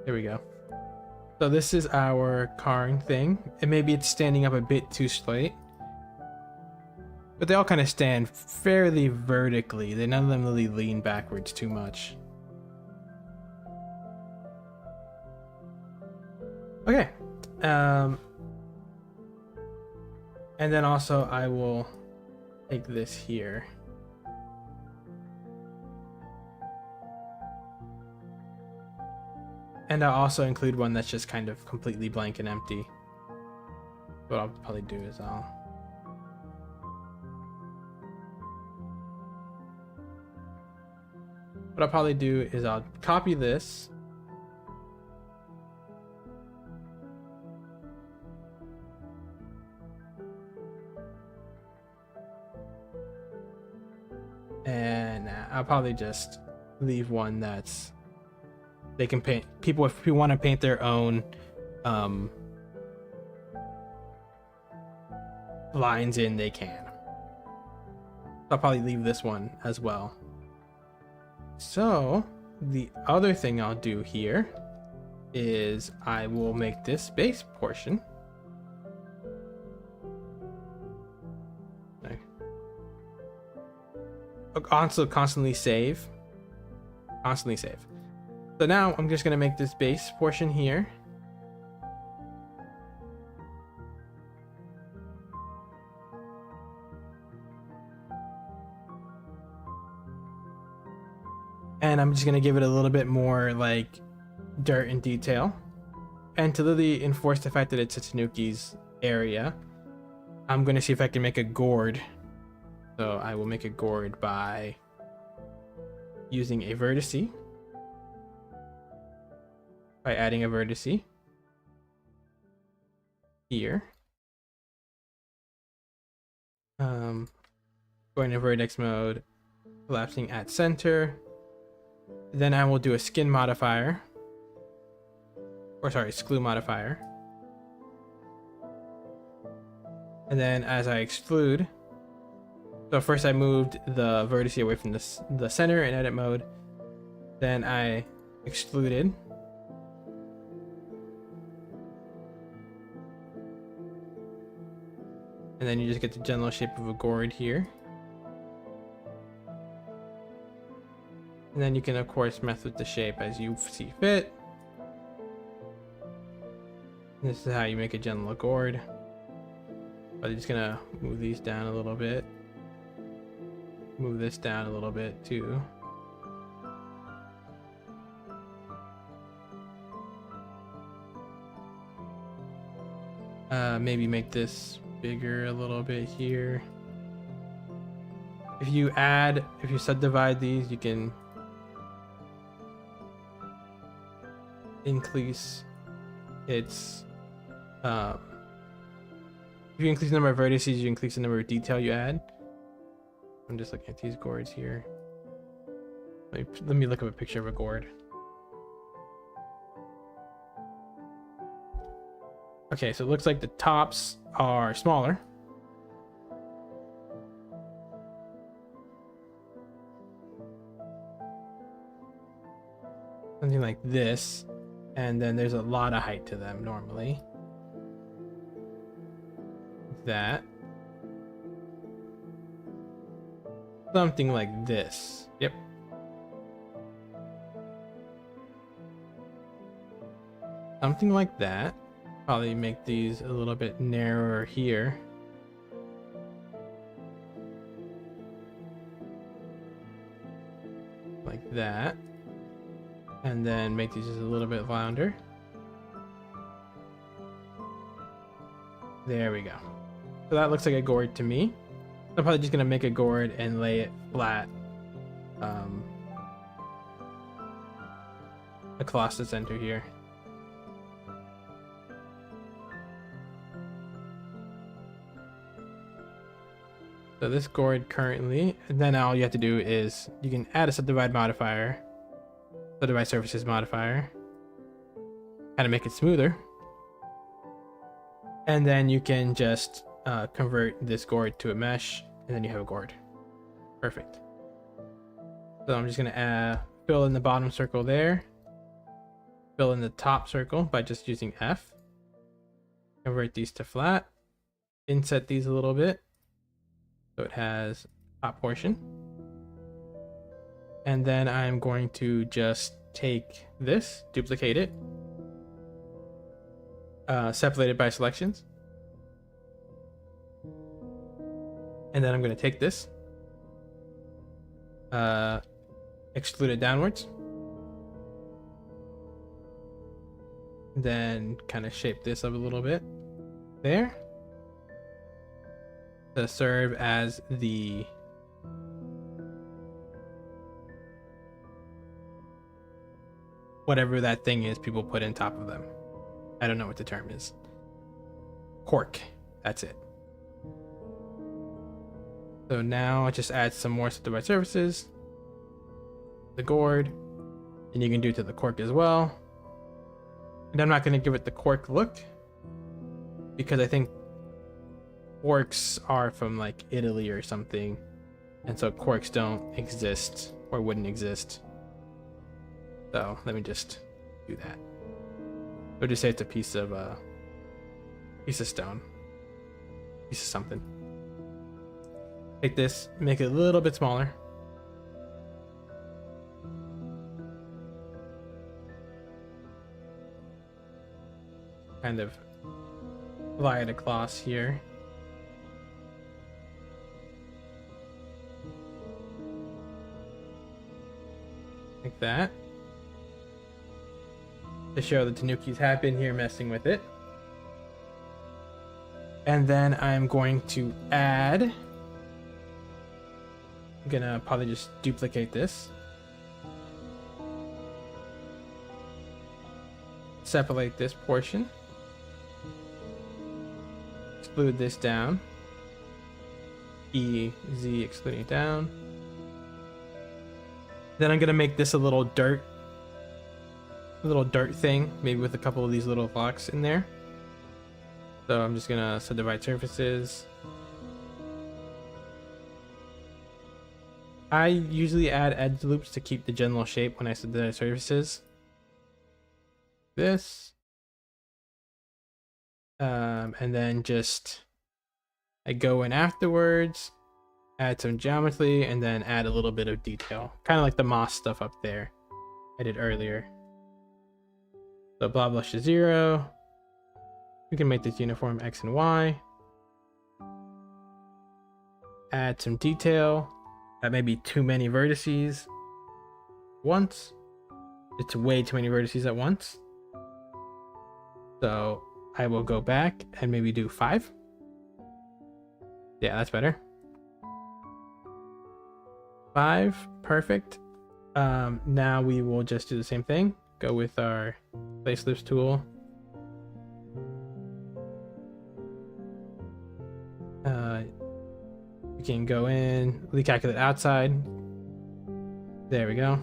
A: There we go. So this is our carring thing, and maybe it's standing up a bit too straight, but they all kind of stand fairly vertically. None of them really lean backwards too much. Okay, and then also I will take this here. And I'll also include one that's just kind of completely blank and empty. What I'll probably do is I'll copy this. And I'll probably just leave one that's they can paint. People, if you want to paint their own lines in, they can. I'll probably leave this one as well. So the other thing I'll do here is I will make this base portion. Also constantly save. So now I'm just gonna make this base portion here. And I'm just gonna give it a little bit more like dirt and detail. And to really enforce the fact that it's a Tanuki's area, I'm gonna see if I can make a gourd. So I will make a gourd by using a vertice by adding a vertice here. Going to vertex mode, collapsing at center. Then I will do a skin modifier, or sorry, exclude modifier. And then as I exclude, so first I moved the vertice away from the center in edit mode. Then I excluded. And then you just get the general shape of a gourd here. And then you can of course mess with the shape as you see fit. And this is how you make a general gourd. But I'm just gonna move these down a little bit. Move this down a little bit too. Maybe make this bigger a little bit here. If you subdivide these, you can increase its if you increase the number of vertices, you increase the number of detail you add. I'm just looking at these gourds here. Let me look up a picture of a gourd. Okay, so it looks like the tops are smaller. Something like this. And then there's a lot of height to them normally. That. Something like this. Yep. Something like that. Probably make these a little bit narrower here. Like that. And then make these just a little bit rounder. There we go. So that looks like a gourd to me. I'm probably just gonna make a gourd and lay it flat across the center here. So this gourd currently, and then all you have to do is you can add a subdivide modifier, subdivide surfaces modifier, kind of make it smoother. And then you can just convert this gourd to a mesh, and then you have a gourd. Perfect. So I'm just gonna fill in the bottom circle there, fill in the top circle by just using F, convert these to flat, inset these a little bit so it has top portion. And then I'm going to just take this, duplicate it, separate it by selections. And then I'm going to take this, extrude it downwards. Then kind of shape this up a little bit there to serve as the whatever that thing is people put in top of them. I don't know what the term is. Cork. That's it. So now I just add some more subdivide surfaces, the gourd, and you can do it to the cork as well. And I'm not going to give it the cork look because I think corks are from like Italy or something, and so corks don't exist or wouldn't exist. So let me just do that. Or just say it's a piece of stone, piece of something. Take this, make it a little bit smaller. Kind of fly it across here. Like that. To show the Tanukis have been here messing with it. And then I'm going to add, I'm gonna probably just duplicate this. separate this portion. Exclude this down. E, Z, excluding it down. Then I'm gonna make this a little dirt thing, maybe with a couple of these little blocks in there. So I'm just gonna subdivide surfaces. I usually add edge loops to keep the general shape when I subdivide surfaces. This. And then just I go in afterwards, add some geometry, and then add a little bit of detail. Kind of like the moss stuff up there I did earlier. So blob blush to 0. We can make this uniform X and Y. Add some detail. That may be too many vertices once. It's way too many vertices at once. So I will go back and maybe do 5. Yeah, that's better. 5, perfect. Now we will just do the same thing. Go with our place lifts tool. We can go in, recalculate outside. There we go.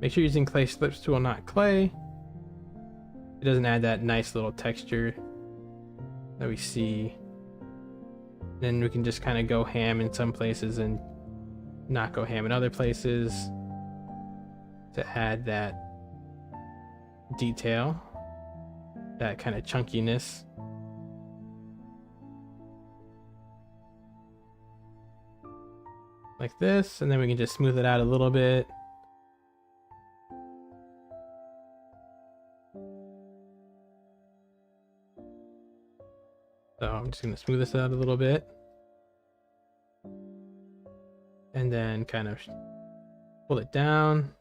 A: Make sure you're using clay slips tool, not clay. It doesn't add that nice little texture that we see. Then we can just kind of go ham in some places and not go ham in other places to add that detail, that kind of chunkiness. Like this, and then we can just smooth it out a little bit. So I'm just going to smooth this out a little bit. And then kind of pull it down.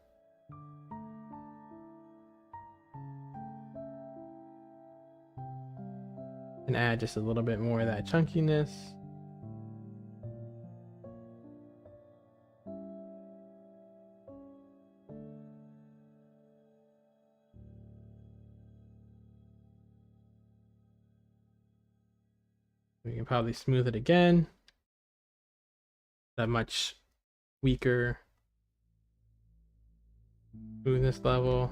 A: And add just a little bit more of that chunkiness. We can probably smooth it again. That much weaker smoothness level.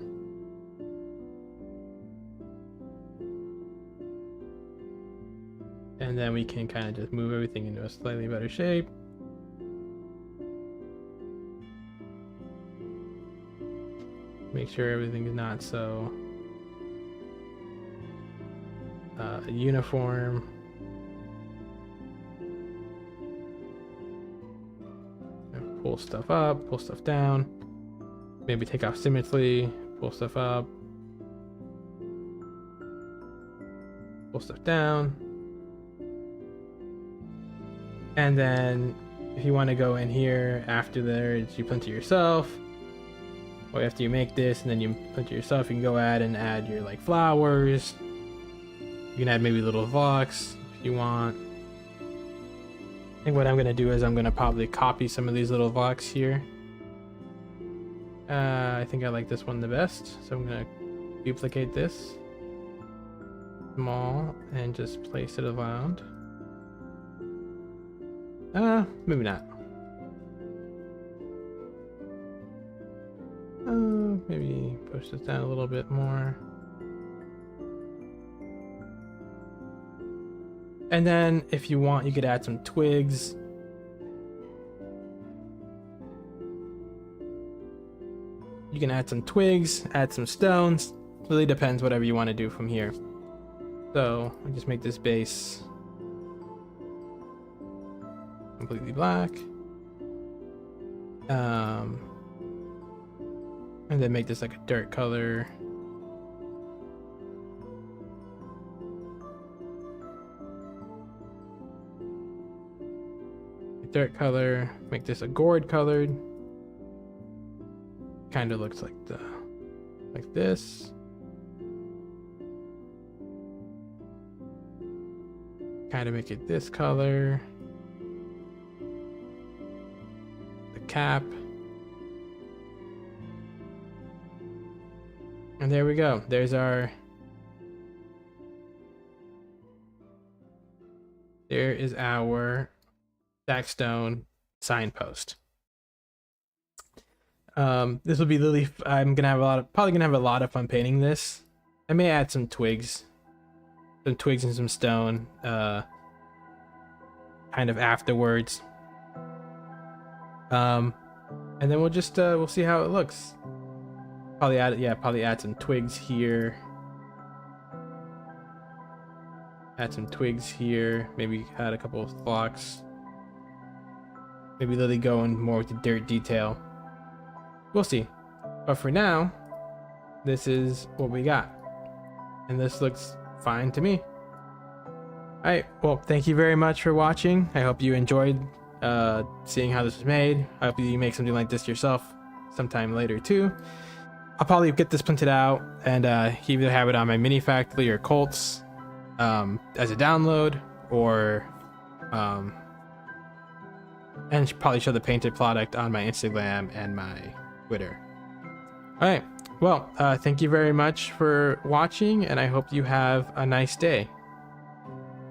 A: And then we can kind of just move everything into a slightly better shape. Make sure everything is not so uniform. Pull stuff up, pull stuff down. Maybe take off symmetry, pull stuff up, pull stuff down. And then if you want to go in here after there, you print it yourself. Or after you make this and then you print it yourself, you can go add your like flowers. You can add maybe little blocks if you want. I think what I'm gonna do is I'm gonna probably copy some of these little blocks here. I think I like this one the best, so I'm gonna duplicate this small and just place it around. Maybe not. Maybe push this down a little bit more. And then if you want, you could add some twigs. You can add some twigs, add some stones. Really depends whatever you want to do from here. So I just make this base completely black. And then make this like a dirt color. Dirt color, make this a gourd colored. Kind of looks like this. Kind of make it this color. The cap. And there we go. There's our... There is our Stackstone signpost. This will be really... I'm gonna have probably gonna have a lot of fun painting this. I may add some twigs and some stone, kind of afterwards. And then we'll just we'll see how it looks. Probably add some twigs here. Add some twigs here. Maybe add a couple of blocks. Maybe Lily go in more with the dirt detail. We'll see. But for now, this is what we got. And this looks fine to me. Alright, well, thank you very much for watching. I hope you enjoyed seeing how this was made. I hope you make something like this yourself sometime later too. I'll probably get this printed out and either have it on my Minifactory or Colts as a download, or and probably show the painted product on my Instagram and my Twitter. Alright, well, thank you very much for watching, and I hope you have a nice day.